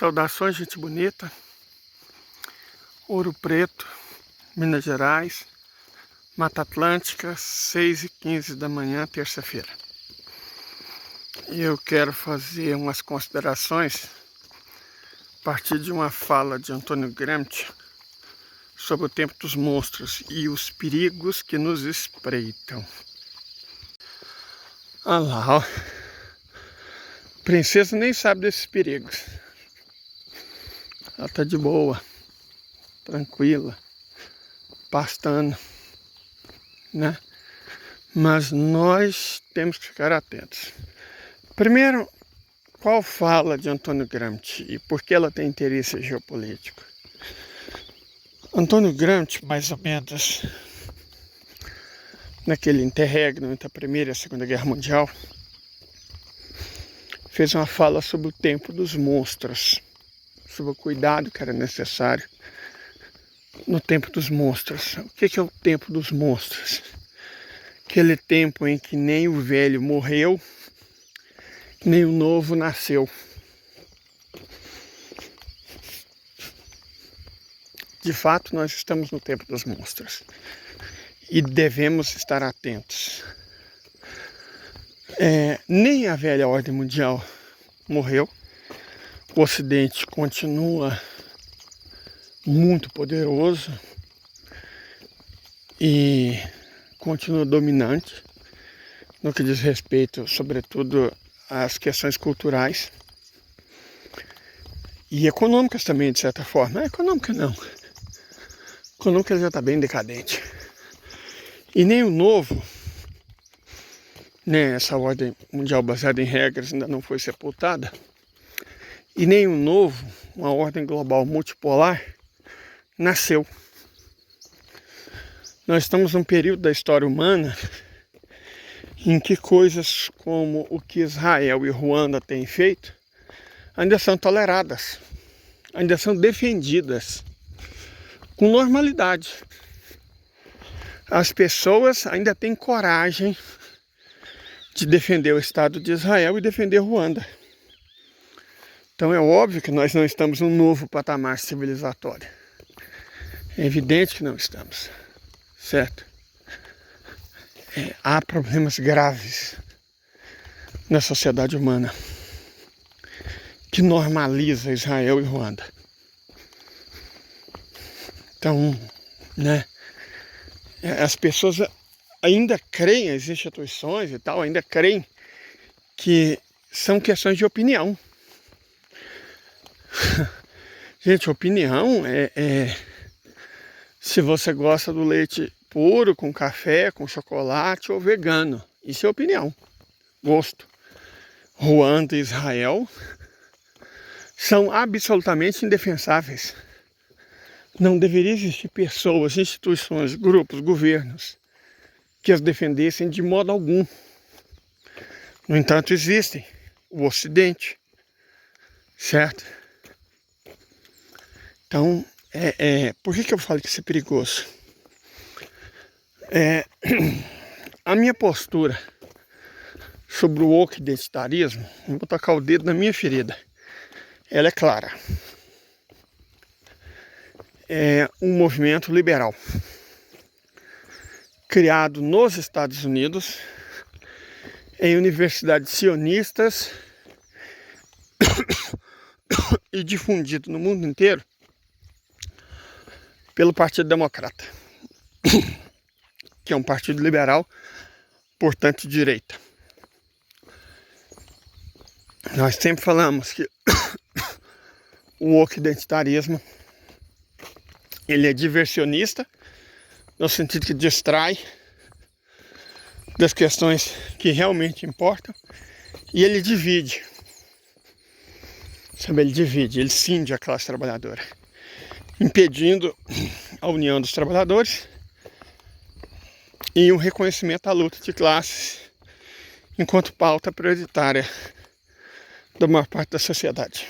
Saudações, gente bonita. Ouro Preto, Minas Gerais, Mata Atlântica, 6h15 da manhã, terça-feira. E eu quero fazer umas considerações a partir de uma fala de Antônio Gramsci sobre o tempo dos monstros e os perigos que nos espreitam. Olha lá, ó. A princesa nem sabe desses perigos. Ela tá de boa, tranquila, pastando, né? Mas nós temos que ficar atentos. Primeiro, qual fala de Antônio Gramsci e por que ela tem interesse geopolítico? Antônio Gramsci, mais ou menos naquele interregno entre a Primeira e a Segunda Guerra Mundial, fez uma fala sobre o tempo dos monstros, sobre o cuidado que era necessário no tempo dos monstros. O que é o tempo dos monstros? Aquele tempo em que nem o velho morreu, nem o novo nasceu. De fato, nós estamos no tempo dos monstros e devemos estar atentos. Nem a velha ordem mundial morreu. O Ocidente continua muito poderoso e continua dominante no que diz respeito, sobretudo, às questões culturais e econômicas também, de certa forma. Econômica não. Econômica já está bem decadente. E nem o novo, né, essa ordem mundial baseada em regras ainda não foi sepultada, e nem o novo, uma ordem global multipolar, nasceu. Nós estamos num período da história humana em que coisas como o que Israel e Ruanda têm feito ainda são toleradas, ainda são defendidas com normalidade. As pessoas ainda têm coragem de defender o Estado de Israel e defender Ruanda. Então é óbvio que nós não estamos num novo patamar civilizatório. É evidente que não estamos, certo? Há problemas graves na sociedade humana que normaliza Israel e Ruanda. Então, né, as pessoas ainda creem, as instituições e tal, ainda creem que são questões de opinião. Gente, opinião se você gosta do leite puro, com café, com chocolate ou vegano. Isso é opinião, gosto. Ruanda e Israel são absolutamente indefensáveis. Não deveria existir pessoas, instituições, grupos, governos que as defendessem de modo algum. No entanto, existem. O Ocidente, certo? Então, por que eu falo que isso é perigoso? A minha postura sobre o woke identitarismo, vou tocar o dedo na minha ferida, ela é clara. É um movimento liberal criado nos Estados Unidos, em universidades sionistas e difundido no mundo inteiro pelo Partido Democrata, que é um partido liberal, portanto, de direita. Nós sempre falamos que o woke identitarismo ele é diversionista, no sentido que distrai das questões que realmente importam, e ele divide. Sabe, ele cinge a classe trabalhadora, impedindo a união dos trabalhadores e um reconhecimento à luta de classes enquanto pauta prioritária da maior parte da sociedade.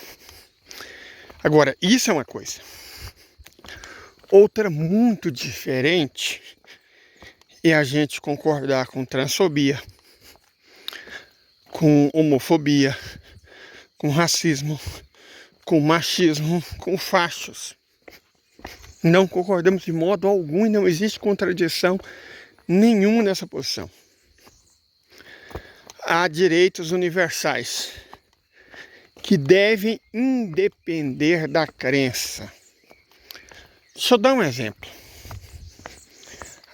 Agora, isso é uma coisa. Outra muito diferente é a gente concordar com transfobia, com homofobia, com racismo, com machismo, com fachos. Não concordamos de modo algum e não existe contradição nenhuma nessa posição. Há direitos universais que devem independer da crença. Deixa eu dar um exemplo.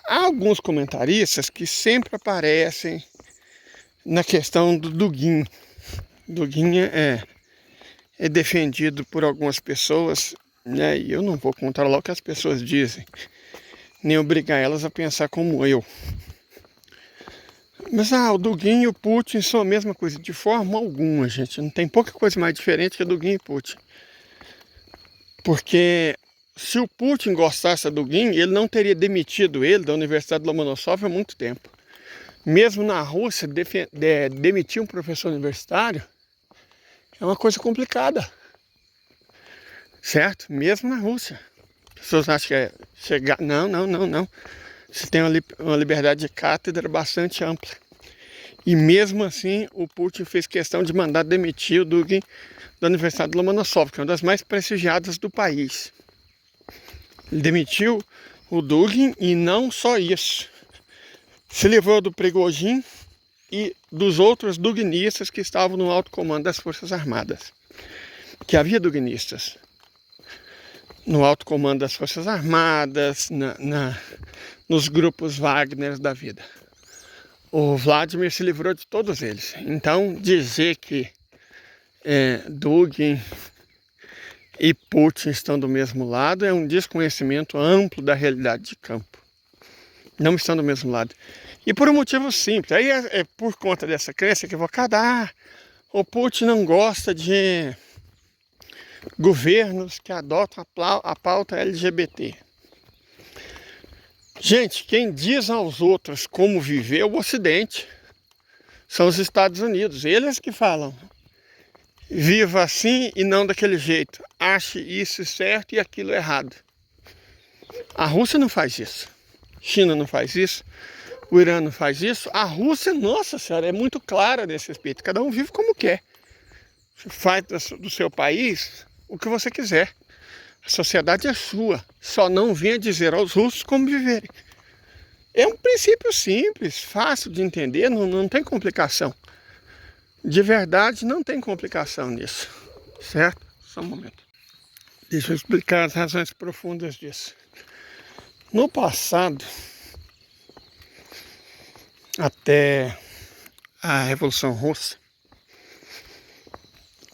Há alguns comentaristas que sempre aparecem na questão do Dugin. Dugin é defendido por algumas pessoas, né? E eu não vou controlar o que as pessoas dizem, nem obrigar elas a pensar como eu. Mas o Dugin e o Putin são a mesma coisa, de forma alguma, gente. Não tem pouca coisa mais diferente que Dugin e Putin. Porque se o Putin gostasse do Dugin, ele não teria demitido ele da Universidade de Lomonosov há muito tempo. Mesmo na Rússia, demitir um professor universitário é uma coisa complicada. Certo? Mesmo na Rússia. As pessoas acham que é chegar... Não. Você tem uma liberdade de cátedra bastante ampla. E mesmo assim, o Putin fez questão de mandar demitir o Dugin da Universidade de Lomonosov, que é uma das mais prestigiadas do país. Ele demitiu o Dugin e não só isso. Se livrou do Prigozhin e dos outros duginistas que estavam no alto comando das Forças Armadas. Que havia duginistas no alto comando das Forças Armadas, nos grupos Wagner da vida. O Vladimir se livrou de todos eles. Então, dizer que Dugin e Putin estão do mesmo lado é um desconhecimento amplo da realidade de campo. Não estão do mesmo lado. E por um motivo simples. Aí é por conta dessa crença equivocada. O Putin não gosta de governos que adotam a pauta LGBT. Gente, quem diz aos outros como viver é o Ocidente. São os Estados Unidos. Eles que falam. Viva assim e não daquele jeito. Ache isso certo e aquilo errado. A Rússia não faz isso. China não faz isso. O Irã não faz isso. A Rússia, nossa senhora, é muito clara nesse respeito. Cada um vive como quer. Você faz do seu país o que você quiser. A sociedade é sua. Só não venha dizer aos russos como viverem. É um princípio simples, fácil de entender, não tem complicação. De verdade, não tem complicação nisso. Certo? Só um momento. Deixa eu explicar as razões profundas disso. No passado, até a Revolução Russa,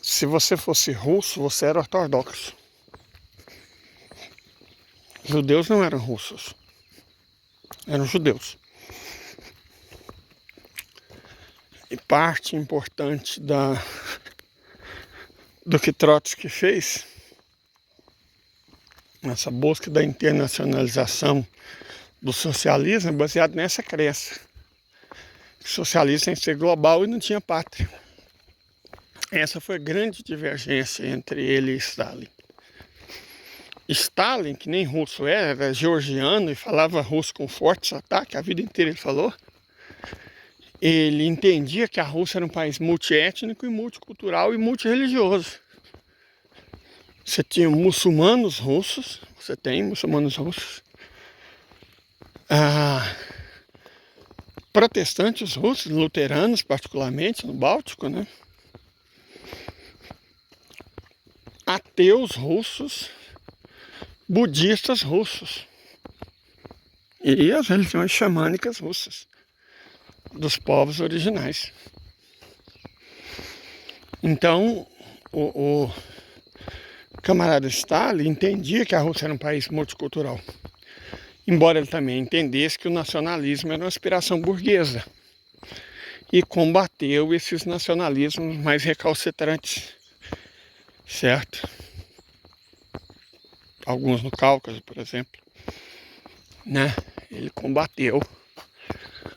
se você fosse russo, você era ortodoxo. Judeus não eram russos, eram judeus. E parte importante do que Trotsky fez, essa busca da internacionalização do socialismo, é baseado nessa crença. O socialismo tem que ser global e não tinha pátria. Essa foi a grande divergência entre ele e Stalin. Stalin, que nem russo era georgiano e falava russo com forte sotaque, a vida inteira ele falou. Ele entendia que a Rússia era um país multiétnico e multicultural e multirreligioso. Você tinha muçulmanos russos, você tem muçulmanos russos, protestantes russos, luteranos particularmente, no Báltico, né? Ateus russos, budistas russos e as religiões xamânicas russas dos povos originais. Então, o camarada Stalin entendia que a Rússia era um país multicultural, embora ele também entendesse que o nacionalismo era uma aspiração burguesa e combateu esses nacionalismos mais recalcitrantes, certo? Alguns no Cáucaso, por exemplo, né? Ele combateu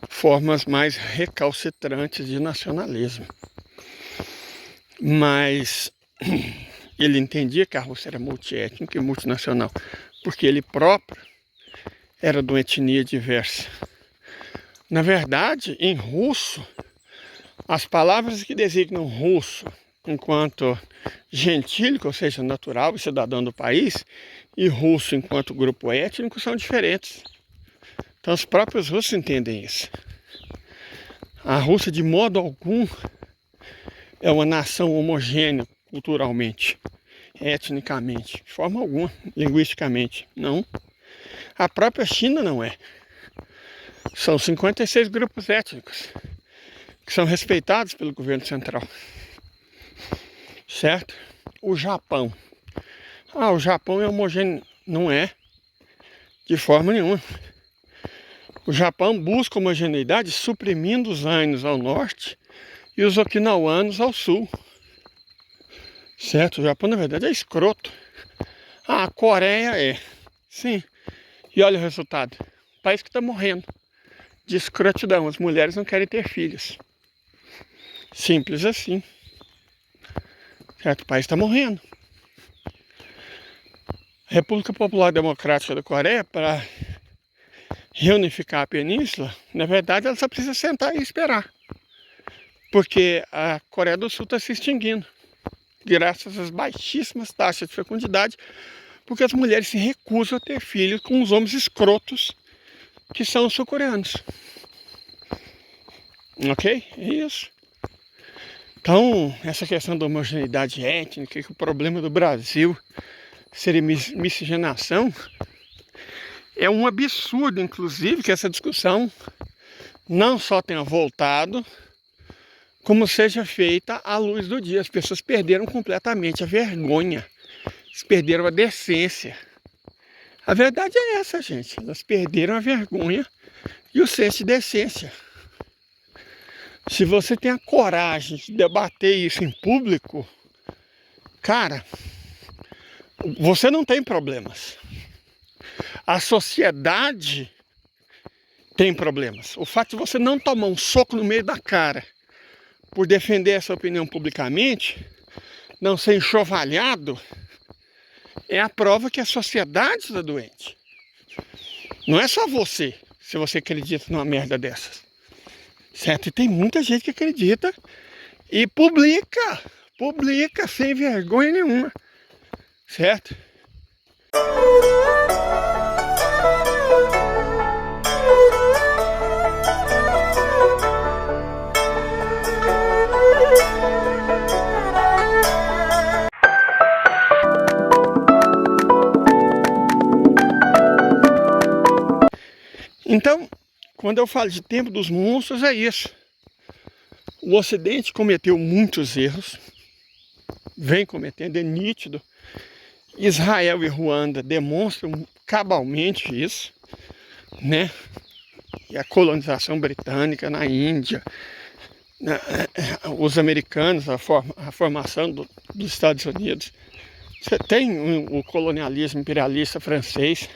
formas mais recalcitrantes de nacionalismo. Mas ele entendia que a Rússia era multiétnica e multinacional, porque ele próprio era de uma etnia diversa. Na verdade, em russo, as palavras que designam russo enquanto gentílico, ou seja, natural e cidadão do país, e russo enquanto grupo étnico são diferentes. Então os próprios russos entendem isso. A Rússia de modo algum é uma nação homogênea culturalmente, etnicamente, de forma alguma, linguisticamente, não. A própria China não é. São 56 grupos étnicos que são respeitados pelo governo central, certo? O Japão. O Japão é homogêneo. Não é, de forma nenhuma. O Japão busca homogeneidade suprimindo os ainos ao norte e os okinawanos ao sul. Certo? O Japão, na verdade, é escroto. A Coreia é. Sim. E olha o resultado. O país que está morrendo de escrotidão. As mulheres não querem ter filhos. Simples assim. Certo? O país está morrendo. A República Popular Democrática da Coreia, para reunificar a península, na verdade, ela só precisa sentar e esperar. Porque a Coreia do Sul está se extinguindo. Graças às baixíssimas taxas de fecundidade, porque as mulheres se recusam a ter filhos com os homens escrotos que são os sul-coreanos. Ok? É isso. Então, essa questão da homogeneidade étnica, que o problema do Brasil seria miscigenação, é um absurdo, inclusive, que essa discussão não só tenha voltado, como seja feita à luz do dia. As pessoas perderam completamente a vergonha. Eles perderam a decência. A verdade é essa, gente. Elas perderam a vergonha e o senso de decência. Se você tem a coragem de debater isso em público, cara, você não tem problemas. A sociedade tem problemas. O fato de você não tomar um soco no meio da cara por defender essa opinião publicamente, não ser enxovalhado, é a prova que a sociedade está doente. Não é só você, se você acredita numa merda dessas. Certo? E tem muita gente que acredita e publica sem vergonha nenhuma. Certo? Então, quando eu falo de tempo dos monstros, é isso. O Ocidente cometeu muitos erros, vem cometendo, é nítido. Israel e Ruanda demonstram cabalmente isso, né? E a colonização britânica na Índia, os americanos, a formação dos Estados Unidos. Você tem o colonialismo imperialista francês,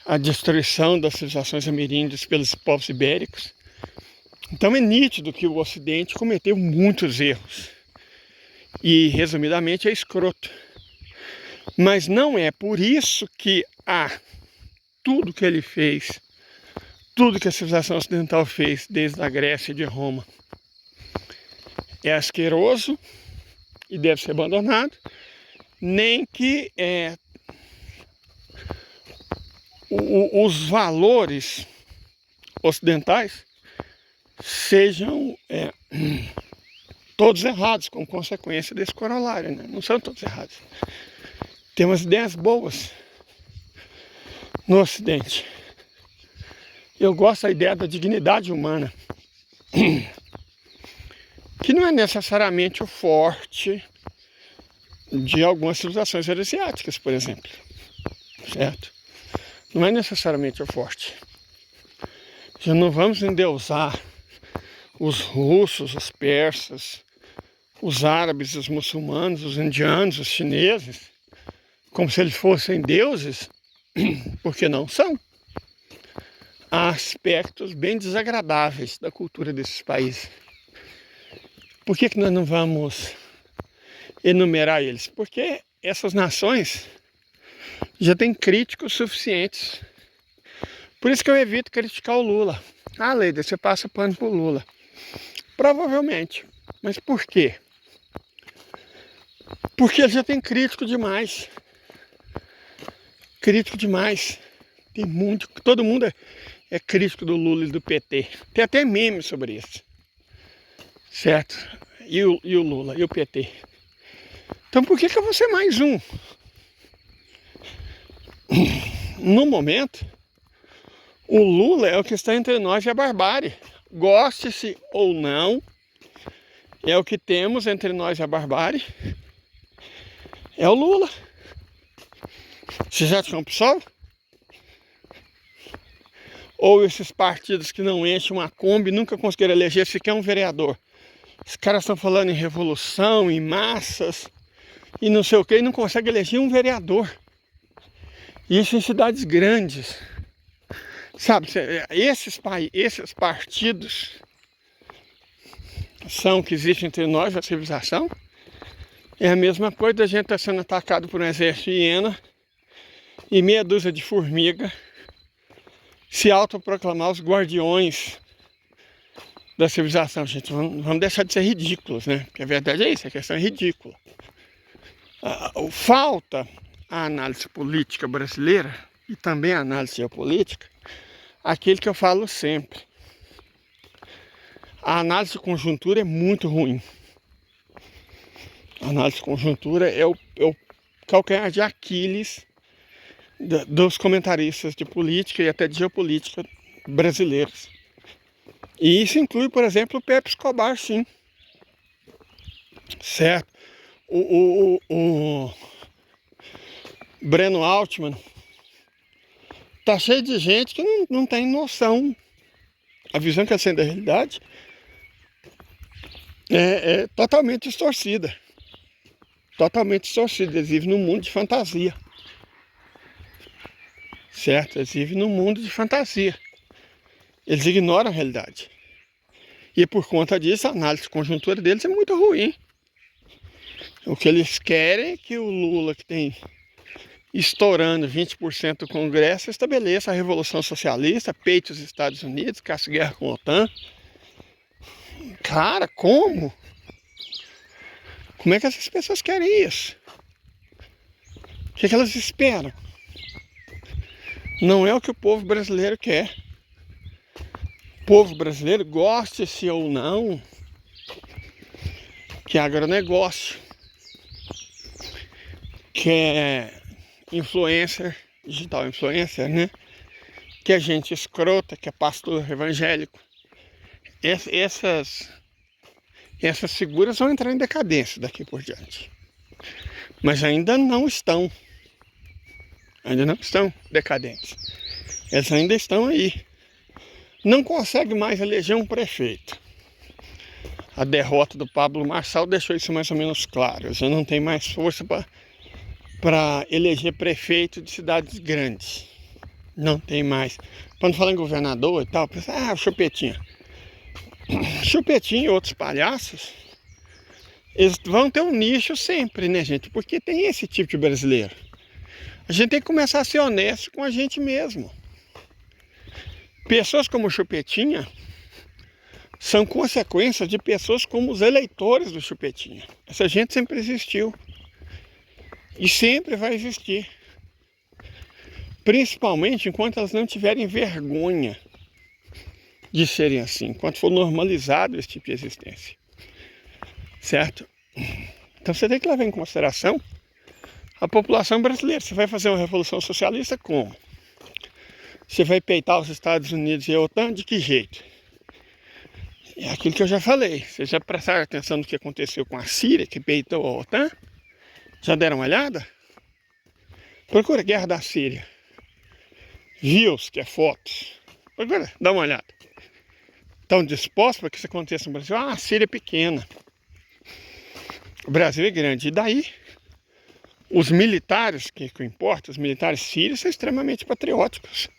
a destruição das civilizações ameríndias pelos povos ibéricos. Então é nítido que o Ocidente cometeu muitos erros. E, resumidamente, é escroto. Mas não é por isso que tudo que ele fez, tudo que a civilização ocidental fez desde a Grécia e de Roma é asqueroso e deve ser abandonado, nem que os valores ocidentais sejam todos errados, como consequência desse corolário, né? Não são todos errados. Tem umas ideias boas no Ocidente. Eu gosto da ideia da dignidade humana, que não é necessariamente o forte de algumas civilizações asiáticas, por exemplo. Certo? Não é necessariamente o forte. Já não vamos endeusar os russos, os persas, os árabes, os muçulmanos, os indianos, os chineses, como se eles fossem deuses, porque não são. Há aspectos bem desagradáveis da cultura desses países. Por que nós não vamos enumerar eles? Porque essas nações já têm críticos suficientes. Por isso que eu evito criticar o Lula. Leida, você passa pano pro Lula. Provavelmente. Mas por quê? Porque já tem crítico demais. Crítico demais. Tem muito. Todo mundo é crítico do Lula e do PT. Tem até meme sobre isso. Certo? E o Lula e o PT. Então por que eu vou ser mais um? No momento, o Lula é o que está entre nós e a barbárie. Goste-se ou não, é o que temos entre nós e a barbárie. É o Lula. Você já tinha um PSOL? Ou esses partidos que não enchem uma Kombi nunca conseguiram eleger sequer um vereador. Os caras estão falando em revolução, em massas, e não sei o que, e não conseguem eleger um vereador. Isso em cidades grandes. Sabe, esses partidos são que existem entre nós, a civilização. É a mesma coisa da gente estar sendo atacado por um exército de hiena e meia dúzia de formiga se autoproclamar os guardiões da civilização. Gente, vamos deixar de ser ridículos, né? Porque a verdade é isso, a questão é ridícula. Falta a análise política brasileira e também a análise geopolítica, aquele que eu falo sempre. A análise de conjuntura é muito ruim. A análise de conjuntura é o calcanhar de Aquiles dos comentaristas de política e até de geopolítica brasileiros. E isso inclui, por exemplo, o Pepe Escobar, sim. Certo? O Breno Altman tá cheio de gente que não tem noção. A visão que eles têm da realidade é totalmente distorcida. Totalmente distorcida. Eles vivem num mundo de fantasia. Certo? Eles vivem num mundo de fantasia. Eles ignoram a realidade. E por conta disso, a análise de conjuntura deles é muito ruim. O que eles querem é que o Lula, que tem estourando 20% do Congresso, estabeleça a Revolução Socialista, peite os Estados Unidos, caça guerra com a OTAN. Cara, como? Como é que essas pessoas querem isso? O que elas esperam? Não é o que o povo brasileiro quer. O povo brasileiro, goste-se ou não, que é agronegócio, que é influencer, digital influencer, né? Que é gente escrota, que é pastor evangélico. Essas figuras vão entrar em decadência daqui por diante. Mas ainda não estão. Ainda não estão decadentes. Eles ainda estão aí. Não consegue mais eleger um prefeito. A derrota do Pablo Marçal deixou isso mais ou menos claro. Eles já não tem mais força para eleger prefeito de cidades grandes. Não tem mais. Quando fala em governador e tal, pensa, o Chupetinha. Chupetinha e outros palhaços, eles vão ter um nicho sempre, né, gente? Porque tem esse tipo de brasileiro. A gente tem que começar a ser honesto com a gente mesmo. Pessoas como o Chupetinha são consequências de pessoas como os eleitores do Chupetinha. Essa gente sempre existiu. E sempre vai existir. Principalmente enquanto elas não tiverem vergonha de serem assim. Enquanto for normalizado esse tipo de existência. Certo? Então você tem que levar em consideração a população brasileira. Você vai fazer uma revolução socialista como? Você vai peitar os Estados Unidos e a OTAN de que jeito? É aquilo que eu já falei. Vocês já prestaram atenção no que aconteceu com a Síria, que peitou a OTAN? Já deram uma olhada? Procura a guerra da Síria. Views, que é fotos. Procura, dá uma olhada. Estão dispostos para que isso aconteça no Brasil? A Síria é pequena. O Brasil é grande. E daí, os militares, que importa, os militares sírios são extremamente patrióticos.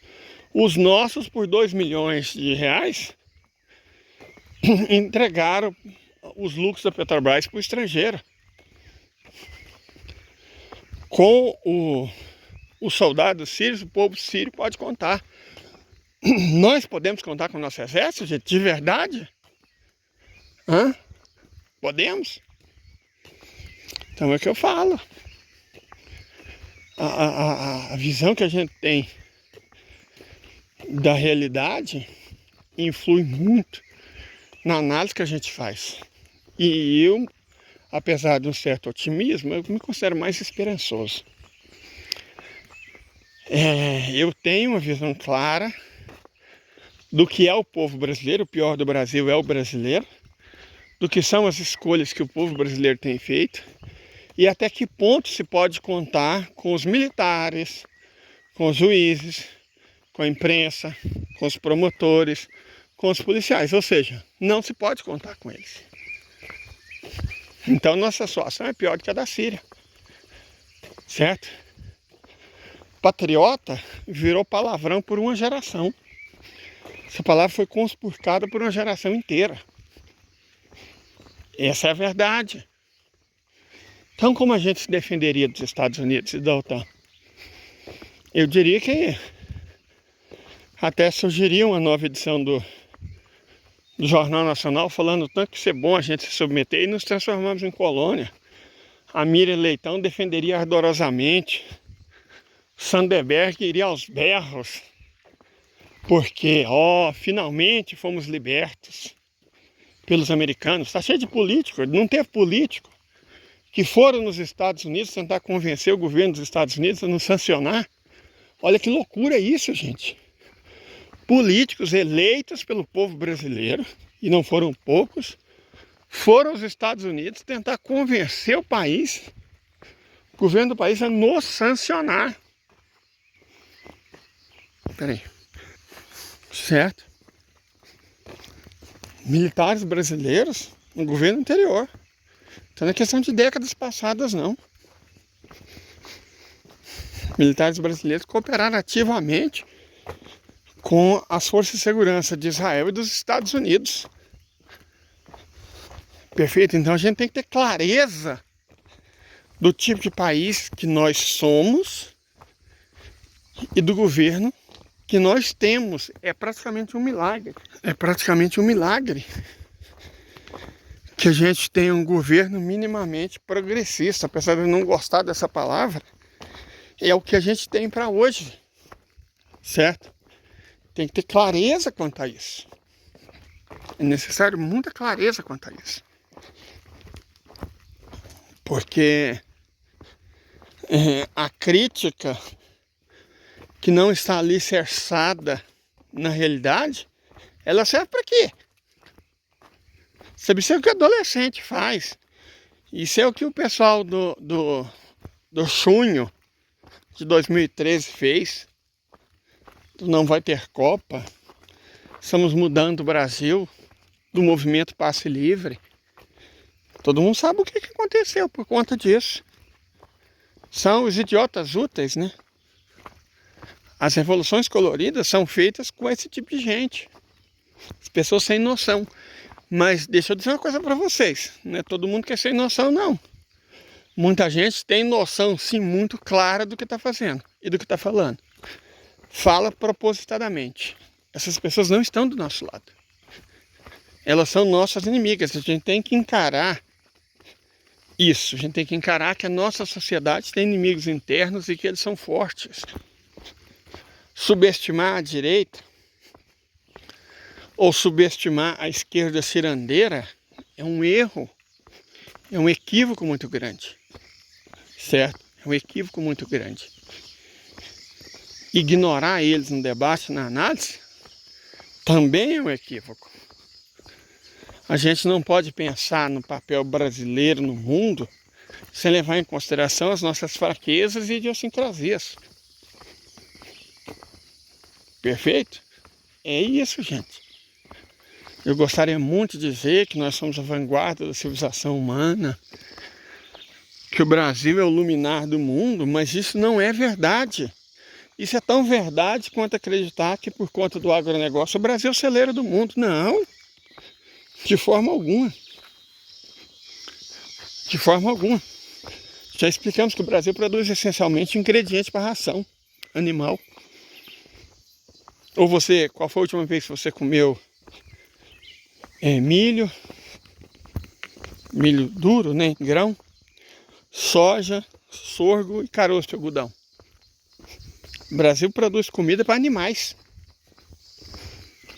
Os nossos, por 2 milhões de reais, entregaram os lucros da Petrobras para o estrangeiro. Com os soldados sírios, o povo sírio pode contar. Nós podemos contar com o nosso exército, gente, de verdade? Podemos? Então é o que eu falo. A visão que a gente tem da realidade influi muito na análise que a gente faz. E eu, apesar de um certo otimismo, eu me considero mais esperançoso. Eu tenho uma visão clara do que é o povo brasileiro. O pior do Brasil é o brasileiro, do que são as escolhas que o povo brasileiro tem feito e até que ponto se pode contar com os militares, com os juízes, com a imprensa, com os promotores, com os policiais. Ou seja, não se pode contar com eles. Então nossa situação é pior do que a da Síria, certo? Patriota virou palavrão por uma geração. Essa palavra foi conspurcada por uma geração inteira. Essa é a verdade. Então, como a gente se defenderia dos Estados Unidos e da OTAN? Eu diria que até surgiria uma nova edição do Jornal Nacional falando tanto que ser bom a gente se submeter e nos transformamos em colônia. A Miriam Leitão defenderia ardorosamente. Sanderberg iria aos berros. Porque, finalmente fomos libertos pelos americanos. Está cheio de político, não teve político que foram nos Estados Unidos tentar convencer o governo dos Estados Unidos a nos sancionar. Olha que loucura isso, gente. Políticos eleitos pelo povo brasileiro, e não foram poucos, foram aos Estados Unidos tentar convencer o país, o governo do país, a nos sancionar. Peraí. Certo? Militares brasileiros no governo anterior. Então não é questão de décadas passadas, não. Militares brasileiros cooperaram ativamente com as forças de segurança de Israel e dos Estados Unidos. Perfeito? Então a gente tem que ter clareza do tipo de país que nós somos e do governo que nós temos. É praticamente um milagre. É praticamente um milagre que a gente tenha um governo minimamente progressista. Apesar de eu não gostar dessa palavra, é o que a gente tem para hoje, certo? Tem que ter clareza quanto a isso. É necessário muita clareza quanto a isso. Porque a crítica que não está alicerçada na realidade, ela serve para quê? Sabe, isso é o que o adolescente faz. Isso é o que o pessoal do junho de 2013 fez. Não vai ter Copa. Estamos mudando o Brasil do movimento Passe Livre. Todo mundo sabe o que aconteceu por conta disso. São os idiotas úteis, né? As revoluções coloridas são feitas com esse tipo de gente. As pessoas sem noção. Mas deixa eu dizer uma coisa para vocês. Não é todo mundo que é sem noção, não. Muita gente tem noção, sim, muito clara do que está fazendo e do que está falando. Fala propositadamente. Essas pessoas não estão do nosso lado. Elas são nossas inimigas. A gente tem que encarar isso. A gente tem que encarar que a nossa sociedade tem inimigos internos e que eles são fortes. Subestimar a direita ou subestimar a esquerda cirandeira é um erro, é um equívoco muito grande, certo? É um equívoco muito grande. Ignorar eles no debate, na análise, também é um equívoco. A gente não pode pensar no papel brasileiro no mundo sem levar em consideração as nossas fraquezas e idiosincrasias. Perfeito? É isso, gente. Eu gostaria muito de dizer que nós somos a vanguarda da civilização humana, que o Brasil é o luminar do mundo, mas isso não é verdade. Isso é tão verdade quanto acreditar que por conta do agronegócio o Brasil é o celeiro do mundo. Não, de forma alguma. De forma alguma. Já explicamos que o Brasil produz essencialmente ingredientes para ração animal. Ou você, qual foi a última vez que você comeu milho duro, né, grão, soja, sorgo e caroço de algodão. O Brasil produz comida para animais,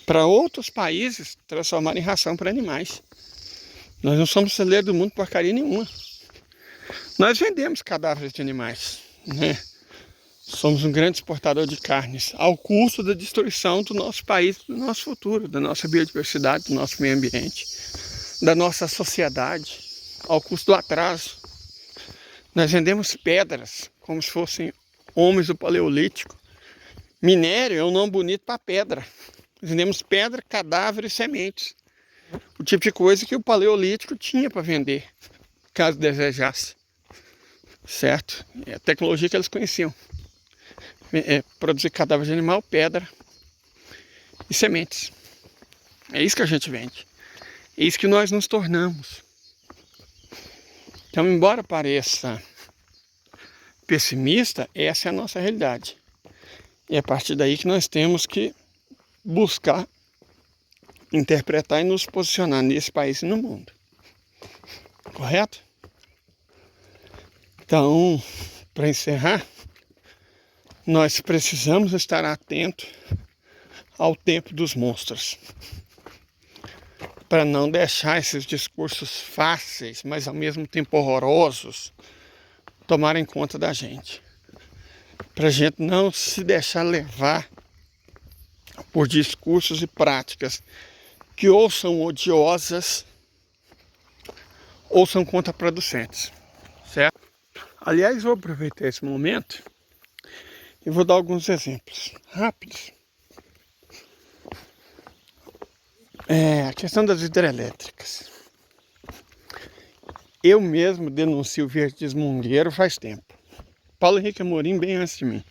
para outros países transformarem em ração para animais. Nós não somos celeiros do mundo porcaria nenhuma. Nós vendemos cadáveres de animais, né? Somos um grande exportador de carnes, ao custo da destruição do nosso país, do nosso futuro, da nossa biodiversidade, do nosso meio ambiente, da nossa sociedade, ao custo do atraso. Nós vendemos pedras, como se fossem homens do Paleolítico. Minério é um nome bonito para pedra. Nós vendemos pedra, cadáver e sementes. O tipo de coisa que o Paleolítico tinha para vender, caso desejasse. Certo? É a tecnologia que eles conheciam. Produzir cadáver de animal, pedra e sementes. É isso que a gente vende. É isso que nós nos tornamos. Então, embora pareça pessimista, essa é a nossa realidade. E é a partir daí que nós temos que buscar interpretar e nos posicionar nesse país e no mundo. Correto? Então, para encerrar, nós precisamos estar atentos ao tempo dos monstros, para não deixar esses discursos fáceis, mas ao mesmo tempo horrorosos, tomarem conta da gente. Para a gente não se deixar levar por discursos e práticas que ou são odiosas ou são contraproducentes, certo? Aliás, vou aproveitar esse momento e vou dar alguns exemplos rápidos. A questão das hidrelétricas. Eu mesmo denuncio o verdismungueiro faz tempo. Paulo Henrique Amorim bem antes de mim.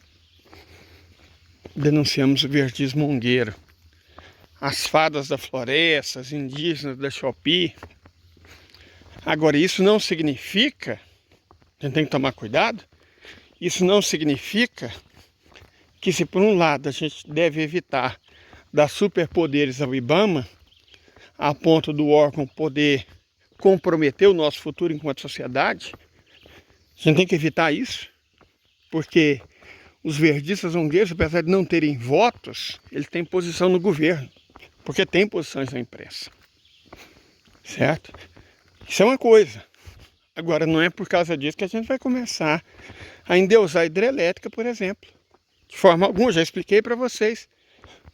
Denunciamos o verdismungueiro. As fadas da floresta, as indígenas da Shopee. Agora, isso não significa, a gente tem que tomar cuidado, isso não significa que se por um lado a gente deve evitar dar superpoderes ao IBAMA, a ponto do órgão poder comprometer o nosso futuro enquanto sociedade, a gente tem que evitar isso, porque os verdistas zongueiros, apesar de não terem votos, eles têm posição no governo, porque tem posições na imprensa, certo? Isso é uma coisa. Agora, não é por causa disso que a gente vai começar a endeusar a hidrelétrica, por exemplo. De forma alguma, já expliquei para vocês.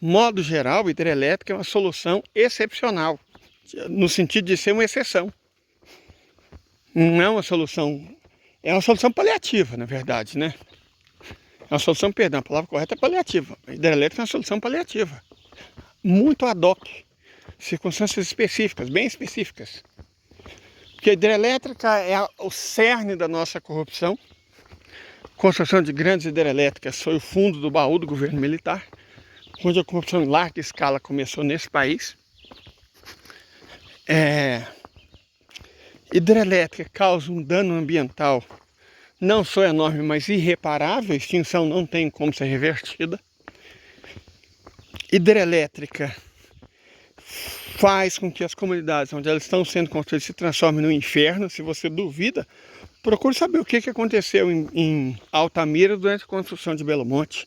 Modo geral, a hidrelétrica é uma solução excepcional, no sentido de ser uma exceção. Não é uma solução, é uma solução paliativa, na verdade, né? É uma solução, perdão, a palavra correta é paliativa. A hidrelétrica é uma solução paliativa. Muito ad hoc, circunstâncias específicas, bem específicas. Porque a hidrelétrica é o cerne da nossa corrupção. Construção de grandes hidrelétricas foi o fundo do baú do governo militar, onde a corrupção em larga escala começou nesse país. Hidrelétrica causa um dano ambiental não só enorme, mas irreparável. A extinção não tem como ser revertida. Hidrelétrica faz com que as comunidades onde elas estão sendo construídas se transformem no inferno. Se você duvida, procure saber o que aconteceu em Altamira durante a construção de Belo Monte.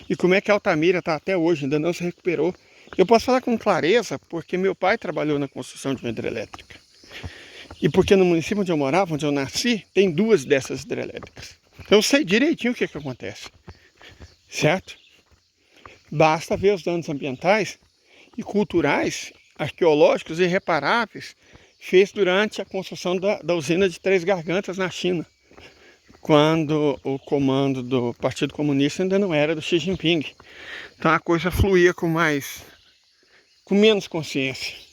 E como é que Altamira está até hoje, ainda não se recuperou. Eu posso falar com clareza porque meu pai trabalhou na construção de uma hidrelétrica. E porque no município onde eu morava, onde eu nasci, tem 2 dessas hidrelétricas. Então eu sei direitinho o que acontece, certo? Basta ver os danos ambientais e culturais, arqueológicos irreparáveis feitos durante a construção da usina de Três Gargantas na China, quando o comando do Partido Comunista ainda não era do Xi Jinping. Então a coisa fluía com menos consciência.